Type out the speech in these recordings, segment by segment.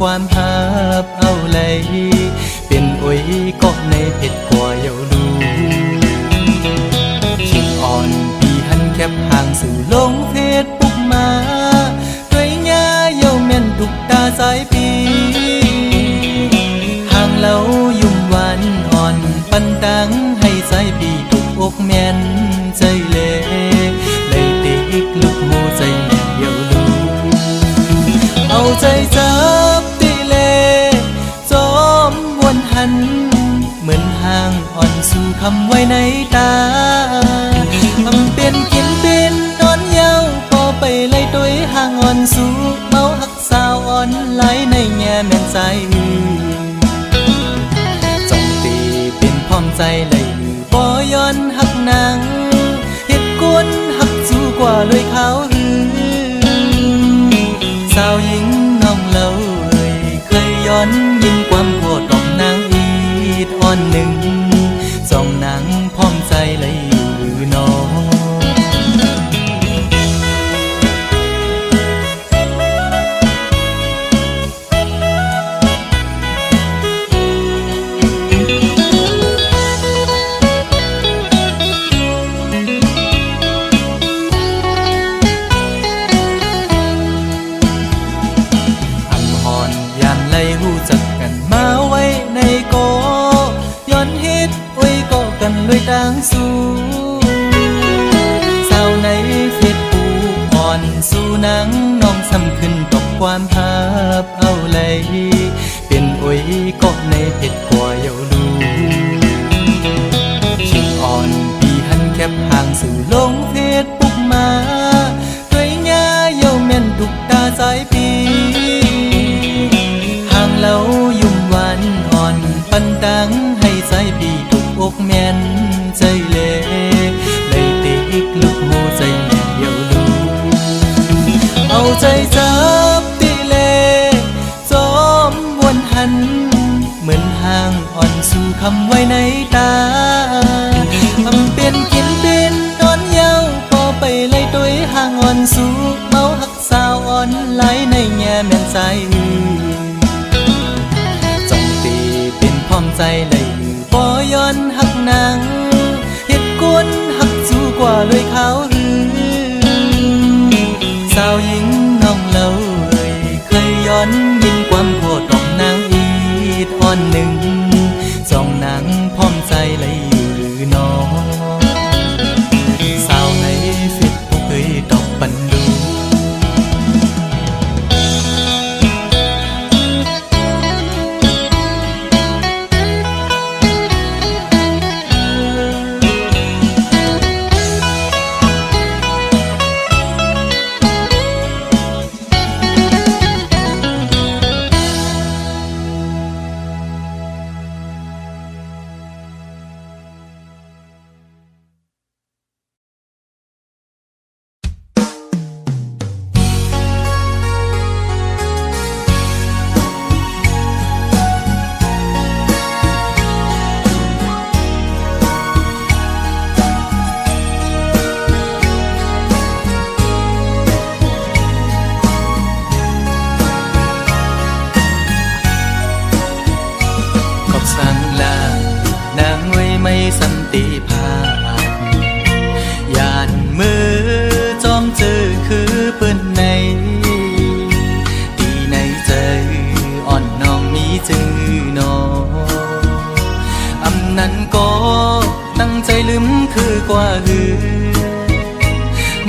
ความหับเอาเลยเป็นโอ้ยก็ในเผ็ดกว่าเยาดูคิดอ่อนปีหันแคบห่างสู่ลงเพศปุ๊บมาด้วยหญ้าเยาแม่นดุกตาสายปีห่างเล่ายุ่มหวานอ่อนปันตังให้สายปีทุกอกแม่นใจเล่เลยติกลุกโมใจเยาดูเอาใจจับตีเลจอมวนหันเหมือนห่างอ่อนสู่คำไว้ในตาทำเป็นกินเป็นนอนเยาพอไปไล่ตัวห่างอ่อนสู่เมาหักสาวอ่อนไหลในแง่แม่นใจจงตีเป็นพร้อมใจเลยบ่ย้อนหักนางเฮ็ดกวนหักสู้กว่าเลยเขาสาวหญิงน้องเล่าเคยย้อนยินความโกรธต่อมนางอีดอ่อนหนึ่งสองนางพร้อมใจเลยอยู่น้องด้วยต่างสู้สาวในเฟซบุ๊กอ่อนสู้นางน้องซ้ำขึ้นตกความหับเอาเลยเป็นโอ้ยก็ในเผ็ดกว่าเยาดูคิดอ่อนปีหันแคบห่างสู่ลงเฟซบุ๊กมาด้วยหญ้าเยาแม่นดุกตาสายปีห่างเล่ายุ่มหวานอ่อนปันตังให้สายปีอกแม่นใจเล่เลยติกลุกโมใจเยาดูเอาใจจับตีเล่จอมวนหันเหมือนห่างอ่อนสู่คำไว้ในตาทำเป็นกินเป็นนอนเยาพอไปไล่ตัวห่างอ่อนสู่เมาหักสาวอ่อนไหลในแง่แม่นใจจงตีเป็นพร้อมใจเลยบ่ย้อนหักนางเฮ็ดกวนหักสู้กว่าเลยเขาสาวหญิงน้องเล่าเคยย้อนยินความโกรธต่อมนางอีดอ่อนหนึ่งสองนางพร้อมใจเลยอยู่หรือน้องสาวในเฟซบุ๊กเคยตอบปันดูสันติภาพยานมือจอมเจอคือเปิ้นในตีในใจอ่อนน้องมีจื้อน้องอำนั้นก็ตั้งใจลืมคือกว่า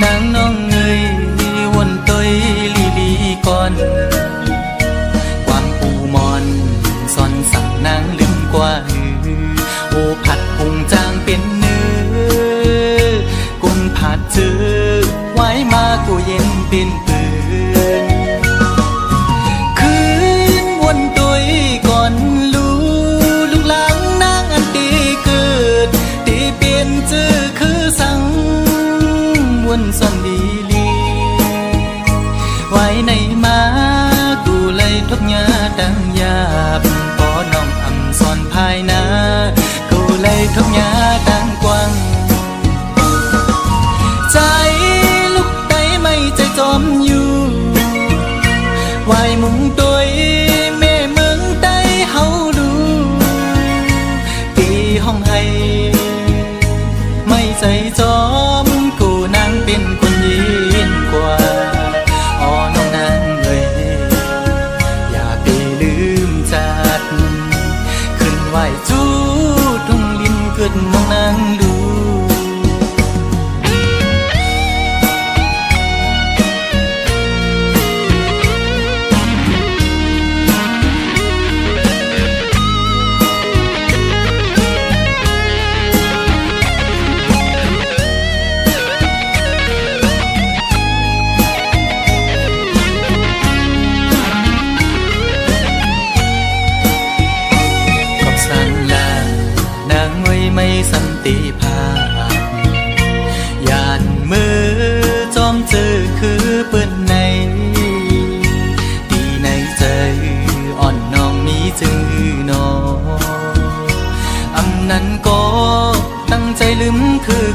นางน้องเอ้ยวนต้อยลีก่อนความปูมอนซ่อนสั่งนางลืมกว่าโอผัดพุงจางเป็นเนื้อกุนผัดเจอไว้มากูเย็นเป็นปืนคืนวนตุยก่อนลูกหลังนางอันตีเกิดตีเปลี่ยนเจอคือสังวนซ่อนดีลีไว้ในมากูเลยทุกยาดังยาบพอน้องอำซ่อนภายนาเลยทุกยาดังกว้างใจลุกไตไม่ใจจอมอยู่ไว้มุงตัว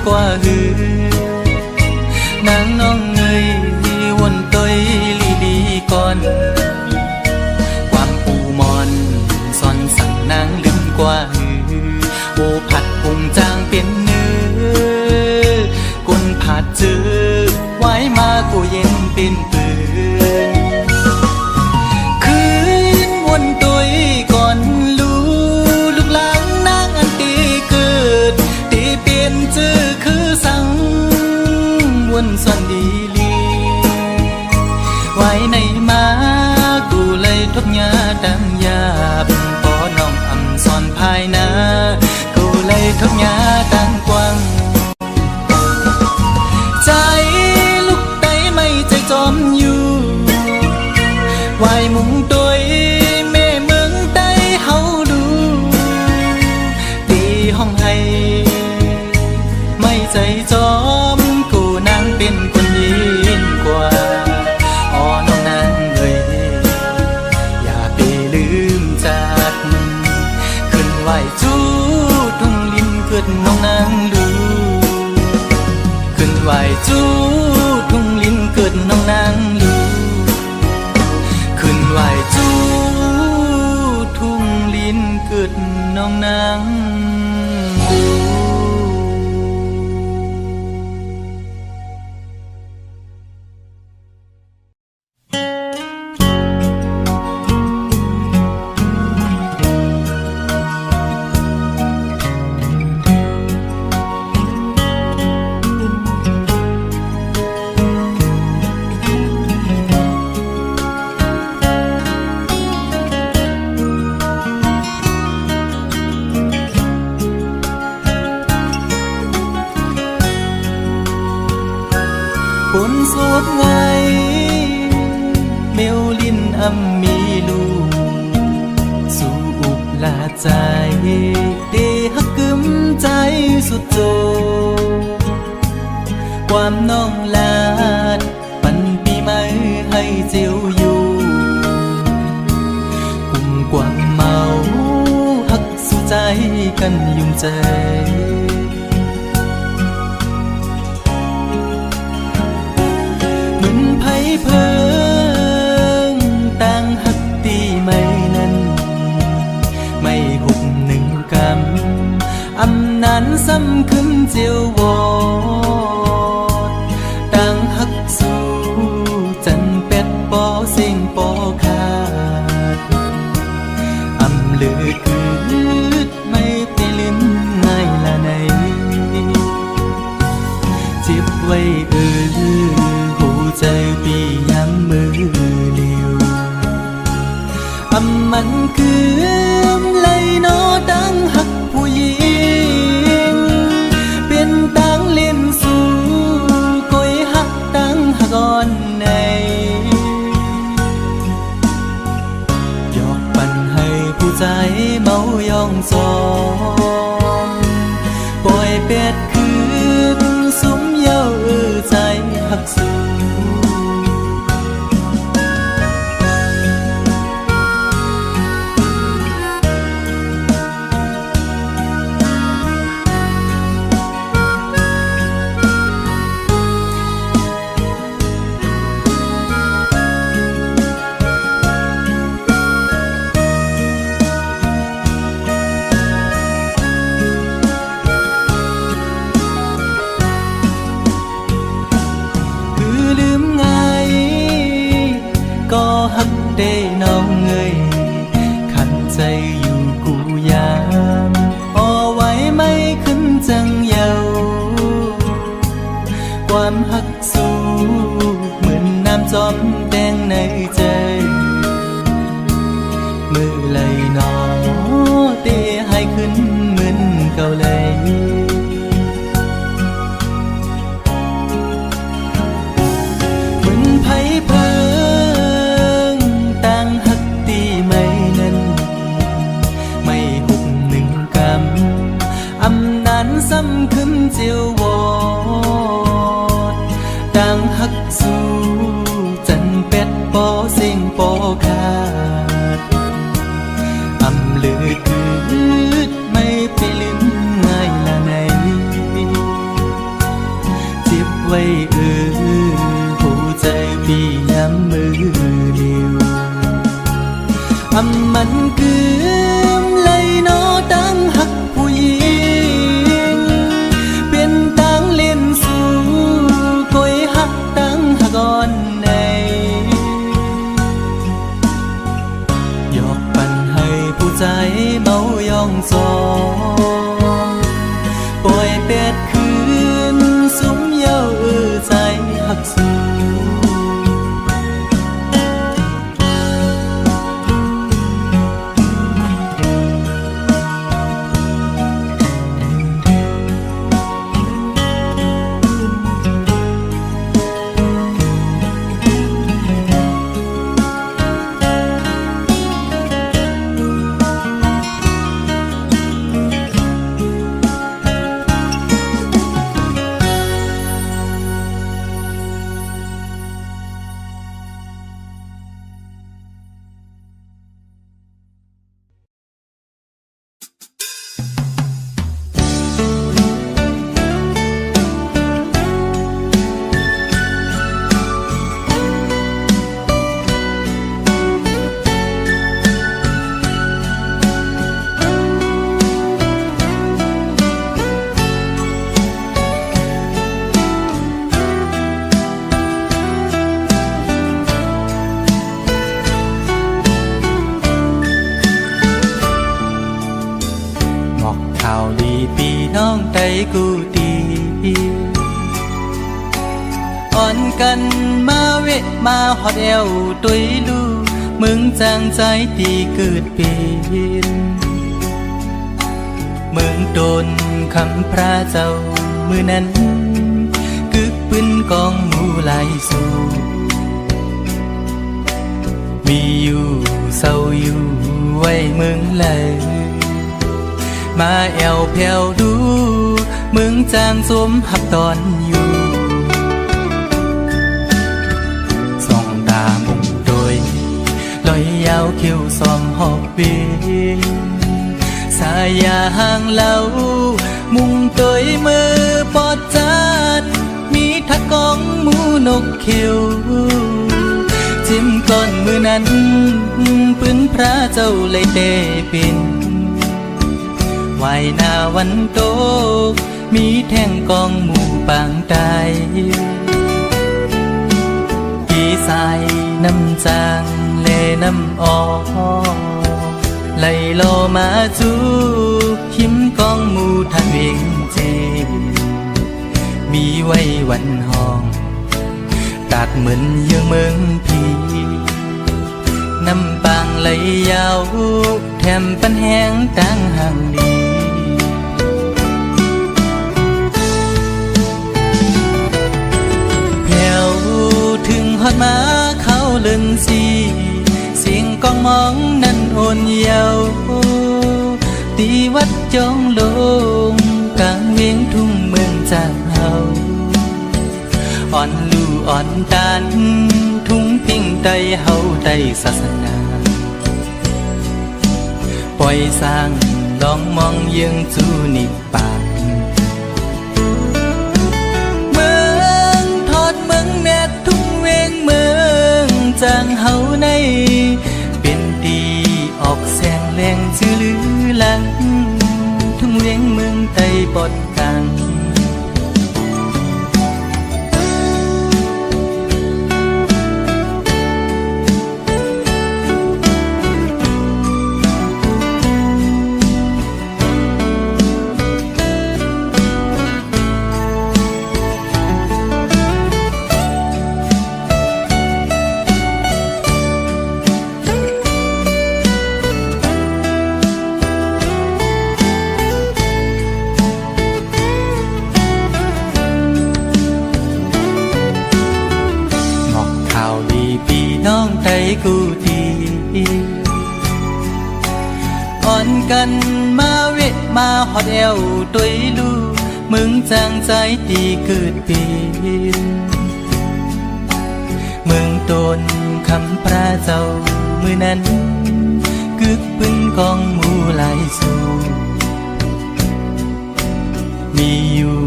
กว่าหือนางน้องเอ้ยวนต้อยลีดีก่อนความปูมอนซ่อนสั่งนางลืมกว่าหือโอผัดพุงจางเป็นเนื้อกุนผัดจือไว้มากูเย็นเป็นปืนคืนวนต้อยก่อนลูกหลางนางอันตีเกิดตีเปลี่ยนจือคือสังวนส่วนดีลีไว้ในมากูเลยทบยาดังยาบพอน้องอำซ่อนภายนากูเลยทบยาดังกว้างใจลูกไตไม่ใจจอมอยู่ไว้มุงตัวแม่เมืองไตเฮาดูตีห้องให้ไม่ใจจอมกูนางเป็นคนยินกว่าอ๋อน้องนางเอ้ยอย่าไปลืมจัดขึ้นไหวจูทุ่งลิ้นเกิดน้องนางดูขึ้นไหวจูทุ่งลิ้นเกิดน้องนางดูขึ้นไหวจูทุ่งลิ้นเกิดน้องนางดู คนโสดไงเมลลินอำมีลูกสู่อุบลาใจเดฮักกึมใจสุดโจความน้องลาดปันปีใหม่ให้เจียวอยู่กุ่มกว่างเมาฮักสู่ใจกันยุ่งใจไผ่เพิงต่างหักตีไม่นั้นไม่หุบหนึ่งกำอำนั้นซ้ำขึ้นเจียววอดต่างหักสู่จันเป็ดปอเสียงปอขาดอำเลือคืดไม่ไปลิ้นง่ายละในเจ็บไว้ใจปีย้ำมือเลียวอำมันคือเลยนอดังหักผู้หญิงเป็นตังเล่นสู่กอยหักตังหักอ่อนในหยอกปั่นให้ผู้ใจเมายองซองปล่อยเป็ดคืนสุมเย้าใจหักสู่ได้น้องเอ่ยขันใจอยู่กูยามอ่อไว้ไม่ขึ้นจังเยาความหักสู้เหมือนน้ำจอมแดงในใจมือเลยนอเตะให้ขึ้นเหมือนเก่าเลยเหมือนไผ่เพิซ้ำขึ้นเจียววอดต่างหักสู่จันเป็ดปอเสียงปอขาดอำเลือคืดไม่ไปลืมง่ายละ ย้ำมือเดียวมันคืมเลยโนตั้งหักผู้หญิงเป็นตั้งเล่นสู่คอยหักตั้งหักอ่อนในยอกปันให้ผู้ใจเมายองซองปล่อยเป็ดคืนสุมเย้าใจหักสู่น้องใจกูดีอ่อนกันมาเวะมาฮอดเอวตุยลูมึงจางใจตีเกิดเป็นมึงโดนคำพระเจ้ามือนั้นกึกปืนกองหมูไหลสู่มีอยู่เศร้าอยู่ไว้มึงเลยมาแอวแผ่วดูมึงจางสมหับตอนอยู่ส่องตามุงโดยลอยยาวเขียวซอมหอบเบีสายาห่างเล่ามุงโดยมือปอดจัดมีทักกองหมูนกเขียวจิ้มก้อนมือนั้นปืนพระเจ้าเลยเตเป็นวายหน้าวันโตกมีแท่งกองหมู่ปางตายปีสายน้ำจางเลน้ำออกไหลโลมาจูหิมกองหมู่ทางเวงเจมีไว้วันห้องตากเหมือนเยื่อเมืองพีน้ำปางไหลยาวแถมปันแห้งตั้งห่างดีถึงฮอดมาเขาเลินสีเสียงกองมองนั้นโอนเยาวตีวัดจองลงกลางเวียงทุ่งเมืองจากเฮาอ่อนลู่อ่อนตานทุ่งปิ้งไตเฮาไตศาสนาปล่อยสร้างลองมองเยืองจูนิปาจางเฮาในเป็นดีออกแสงแรงชื่อลือหลังทุ่งเวียงเมืองไต้ปอดกังน้องใจกูดีอ่อนกันมาเวะมาฮอดเอวตุยลูมึงจางใจตีเกิดเป็นมึงโดนคำพระเจ้ามือนั้นกึกปืนกองหมู่ไหลสู่มีอยู่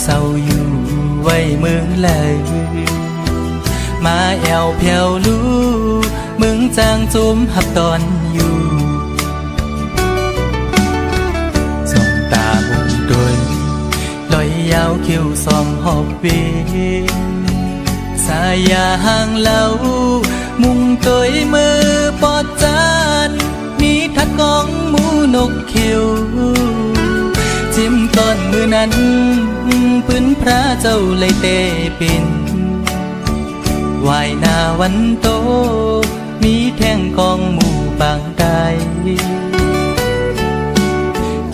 เศร้าอยู่ไว้เมืองเลยม มาแอวแผ่วลูมึงจางจุมหับตอนอยู่ส่องตาบุงโดยลอยยาวคิ้วสองหอบเวสายยาห่างเล่ามุงตัวมือปอดจานมีทัดกองหมูนกเขียวจิ้มก้อนมือนั้นพื้นพระเจ้าเลยเตปินวายหน้าวันโตมีแท่งกองหมู่บางใด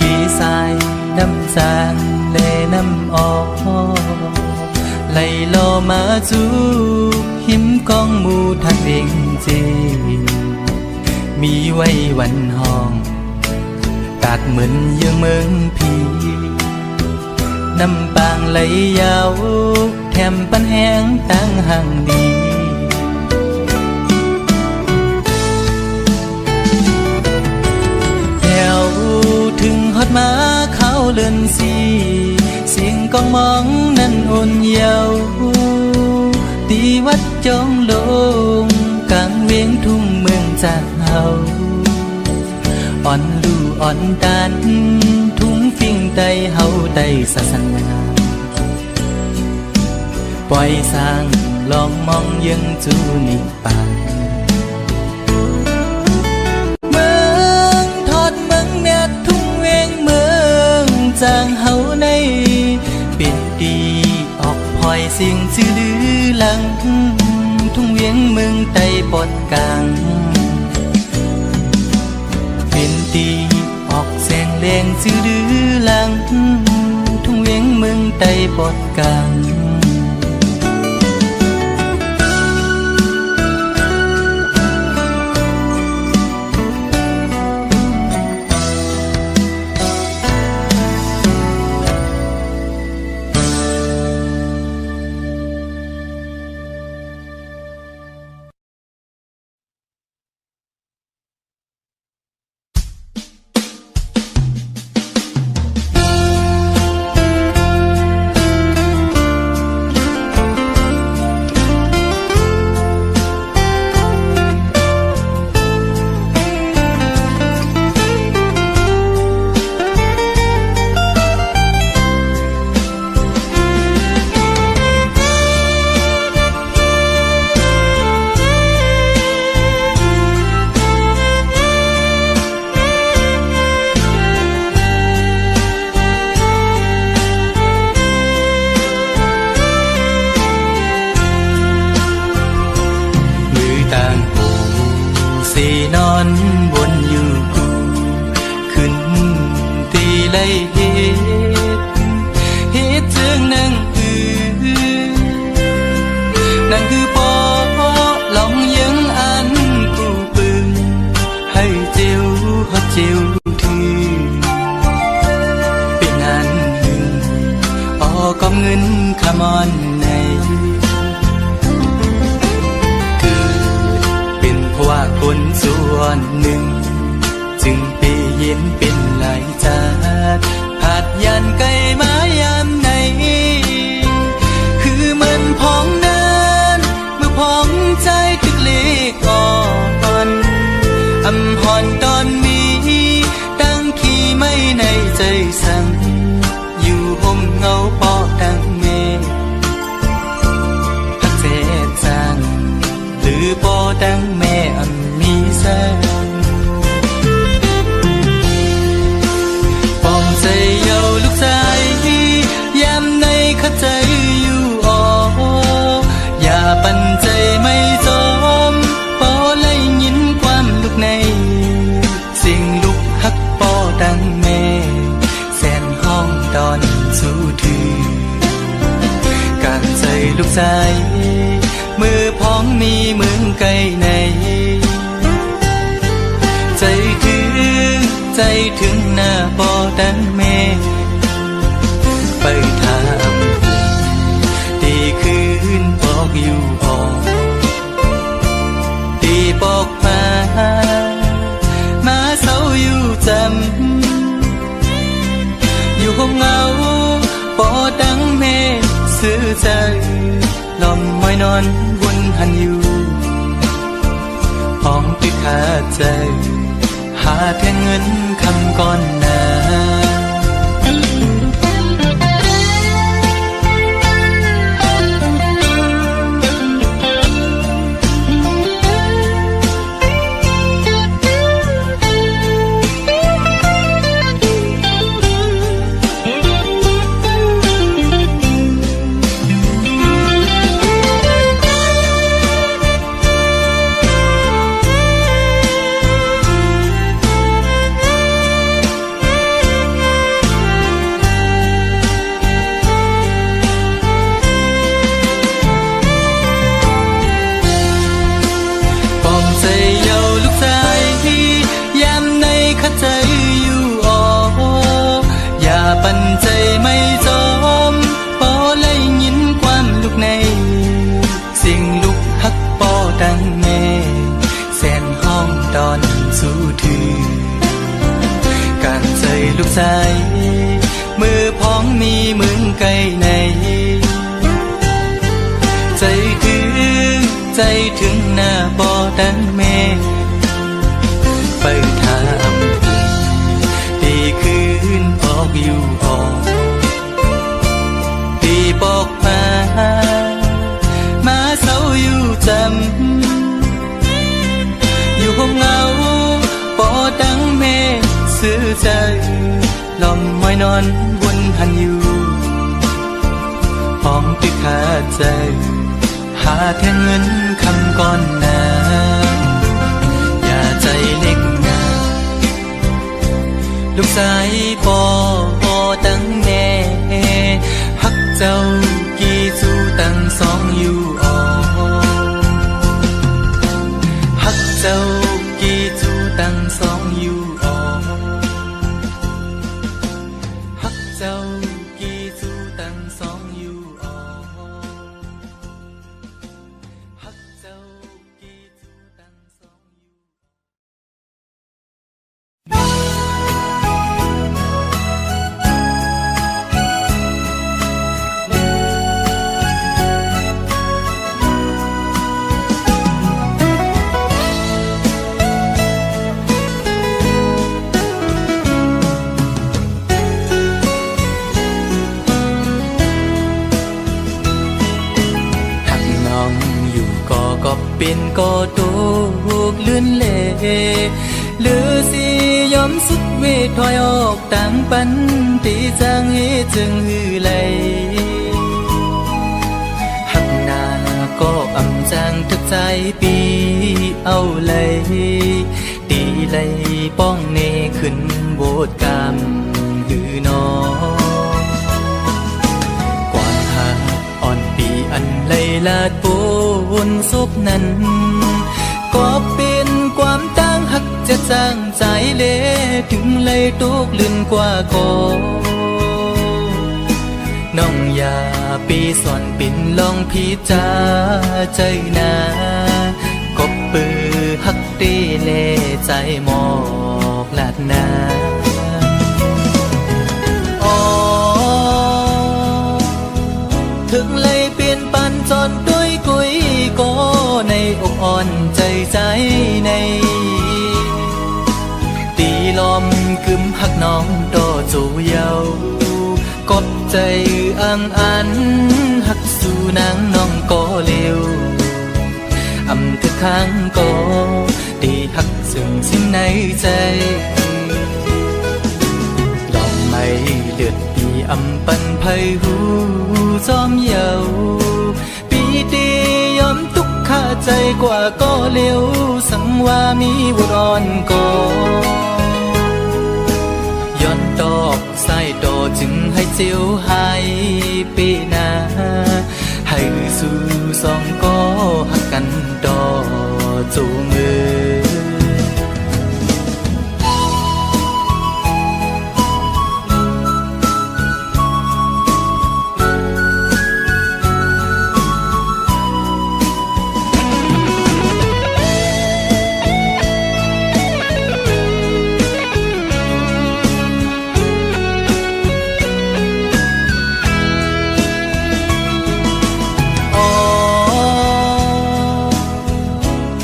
กี่สายน้ำจางเลน้ำออกไหลลอมาจูหิมกองหมู่ทักเองจีมีไว้วันห้องตัดเหมือนยังเมืองผีน้ำบางไหลยาวแถมปันแห้งตั้งห่างดีแถวถึงฮอดมาเขาเลื่อนสีเสียงกองมองนั้นอ่อนเยาว์ตีวัดจองลงกลางเวียงทุ่งเมืองจากเฮาอ่อนลู่อ่อนตานทุ่งฟิ่งไตเฮาไตศาสนาปล่อยสร้างลองมองยังจูนิปานเมืองทอดเมืองแนดทุ่งเวียงเมืองจางเฮาในเป็นดีออกพลอยเสียงชื่อลือหลังทุ่งเวียงเมืองไตปอดกลางเป็นดีออกแสงแดงชื่อลือหลังทุ่งเวียงเมืองไตปอดกลางนอนบนอยู่กูขึ้นตีไล่เหตุจึงนั่งนั่งคือปอลองยังอันกูปืนให้เจียวฮอดเจียวทีเป็นงานหนึ่งออกเงินขมอนในว่าคนส่วนหนึ่งจึงเปเย็นเป็นหลายจาดผาดยันไกลมายามไหนคือมันพองนั้นเมื่อพองใจตึกเล็กอ่อนอำหอนตอนมีตั้งขี้ไม่ในใจสั่งอยู่ห่มเงาปอตั้งเมพักเจ็ดสั่งหรือปอตั้งแม่มีแสงปอมใจเยาลูกชายยามในเข้าใจอยู่อ๋ออย่าปั่นใจไม่จมปอไล่ยินความลูกในสิ่งลูกฮักปอตั้งแม่แสนห้องตอนสู้ถือการใจลูกชายมือพ้องมีเมืองไกลในใจถึงหน้าปอตั้งแม่ไปทำตีคืนบอกอยู่ออกตีบอกมาเศร้าอยู่จำอยู่ห้องเงาปอตั้งแม่ซื้อใจลมมอยนอนบนห หันอยู่พ้องติดขาใจหาแต่เงินคำก่อนหน้าปันใจไม่จมปอเลยยินความลุกในเสียงลุกฮักปอดังแม่แสนห้องดอนสู้ถือการใจลูกชายมือพ้องมีมึงไกลในใจคือใจถึงหน้าปอดังแม่ไปทำดีคืนบอกอยู่ออกดีบอกมาเศร้าอยู่จำอยู่ห้องเงาปอดังแม่ซื้อใจลมมอยนอนบนหันอยู่ห้องติดขาใจหาแทงเงินคำก่อนหน้าอย่าใจเล็กลูกสายปอตั้งแน่ฮักเจ้ากี่จูตั้งสองอยู่ออฮักเจ้ากี่จูตั้งสองอยู่ออฮักเจ้ากี่จูตั้งสองอยู่ออฮักเจ้ากี่จูตั้งสองอยู่ก็เป็นก็ตกลื่นเล่หรือสิยอมสุดเวทถอยออกต่างปันที่จางให้จึงหือไหลหักหน้าก็อำจางทึกใจปีเอาเลยตีเลยป้องเนขึ้นโบดกามหือนออ่อนปีอันไลลาดปูนศพนั้นก็เป็นความตั้งหักจะจางใจเละถึงเลยตกลื่นกว่าก่อน้องอย่าปีสอนปิ่นลองพิจาใจนาก็ปือหักเตเลใจหมอกลาดนาถึงเลยเปลี่ยนปันจนด้วยกุยก็ในอกอ่อนใจใจในตีลมกึมหักน้องดอจูเยากบใจอังอันหักสู่นางน้องก็เร็วอำทึกข้างก็ตีหักซึ่งสิ้นในใจลองไม่เลือดปีอำปันไพหูจอมเยาปีตียอมทุกข้าใจกว่าก็เร็วสังว่ามีบุรอนก็ย้อนดอกใส่ดอจึงให้เจียวหายปีนาให้สู่สองก็หักกันดอจูง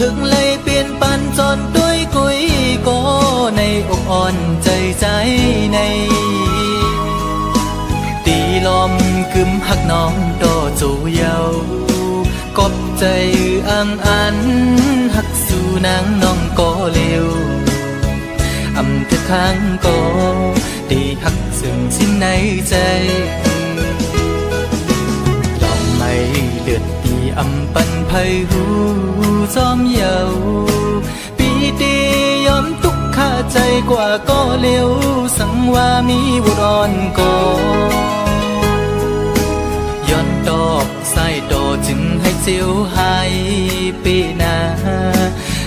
ถึงเลยเปลี่ยนปันจนด้วยกุยก็ในอกอ่อนใจในตีลมกึมหักน้องดอจูเยากบใจอังอันหักสู่นางน้องก็เร็วอำเธอข้างก็ได้หักซึ่งสิ้นในใจลองไม่เลือดตีอำปันไพหูจอมเยาปีตียอมทุกข้าใจกว่าก็เร็วสังว่ามีบุรอนก็ย้อนดอกใส่ดอจึงให้เจียวหายปีนา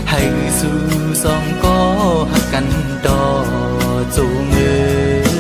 ให้สู่สองก็หักกันดอจูงเงิน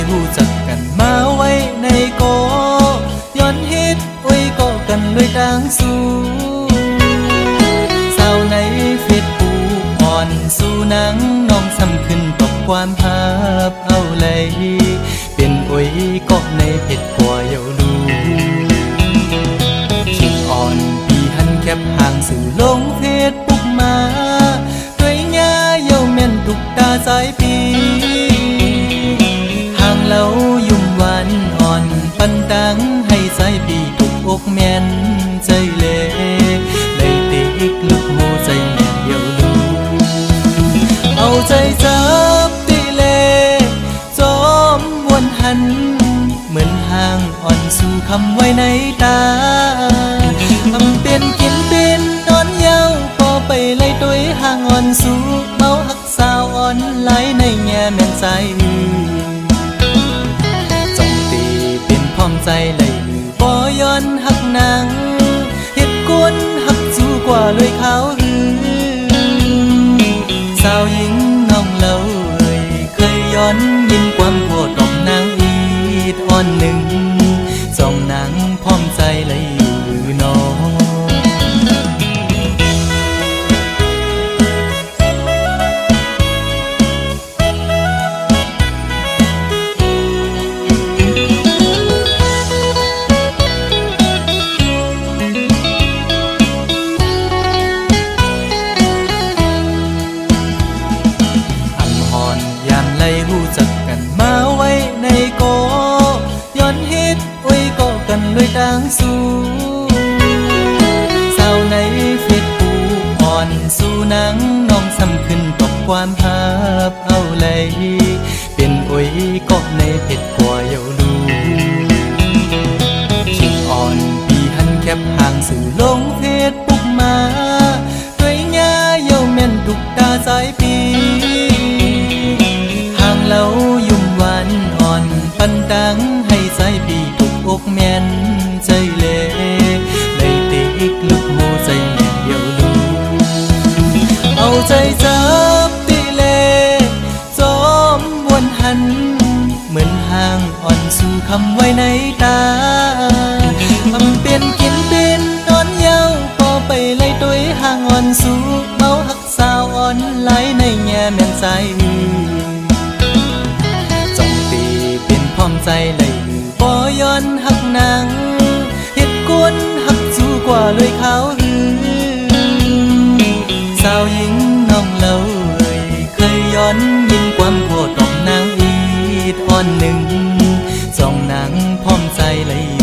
หูจักกันมาไว้ในโกย้อนเฮ็ดไว้ก็กันด้วยดังสู้สาวในเฟซบุ๊กอ่อนสู่นางน้องซ้ำขึ้นตกความภาพเอาเลยเป็นไว้ก็ในเพจกว่าเยาดูชิงอ่อนปีหันแคบห่างสู่ลงเฟซบุ๊กมาด้วยง่าเยาแม่นทุกตาสายปีเรายุ่มหวานอ่อนปันดังให้ใจปีถูกอกแม่นใจเล่เลยติกลุกโมใจแม่นเดียวดูเอาใจจับตีเล่จอมวนหันเหมือนห่างอ่อนสู่คำไว้ในตาทำเป็นกินเป็นนอนเย้าพอไปไล่ตัวห่างอ่อนสู่เมาหักสาวอ่อนไหลในแง่แม่นใจพร้อมใจเลยบ่ย้อนหักนางเฮ็ดกวนหักจูกว่าเลยเขาสาวหญิงน้องเล่าเคยย้อนยินความโพดออกนางอีดอ่อนหนึ่งจ้องนางพร้อมใจเลยอยู่น้องหูจักกันมาไว้ในโกย้อนเฮ็ดไว้ก็กันด้วยดังสู้สาวในเฟซบุ๊กอ่อนสู่นางน้องซ้ำขึ้นตกความภาพเอาเลยเป็นไว้ก็ในเพจกว่าเยาดูชิงอ่อนปีหันแคบห่างสู่ลงเฟซบุ๊กมาด้วยง่าเยาแม่นทุกตาสายปีเรายุ่มหวานอ่อนปันดังให้ใจปีถูกอกแม่นใจเล่เลยติกลุกโมใจแม่นเดียวดูเอาใจจับตีเล่จอมวนหันเหมือนห่างอ่อนสู่คำไว้ในตาทำเป็นกินเป็นนอนเย้าพอไปไล่ตัวห่างอ่อนสู่เมาหักสาวอ่อนไหลในแง่แม่นใจพร้อมใจเลยบ่ย้อนหักนางเฮ็ดกวนหักจูกว่าเลยเขาสาวหญิงน้องเล่าเคยย้อนยินความโพดออกนางอีดอ่อนหนึ่งจ้องนางพร้อมใจเลย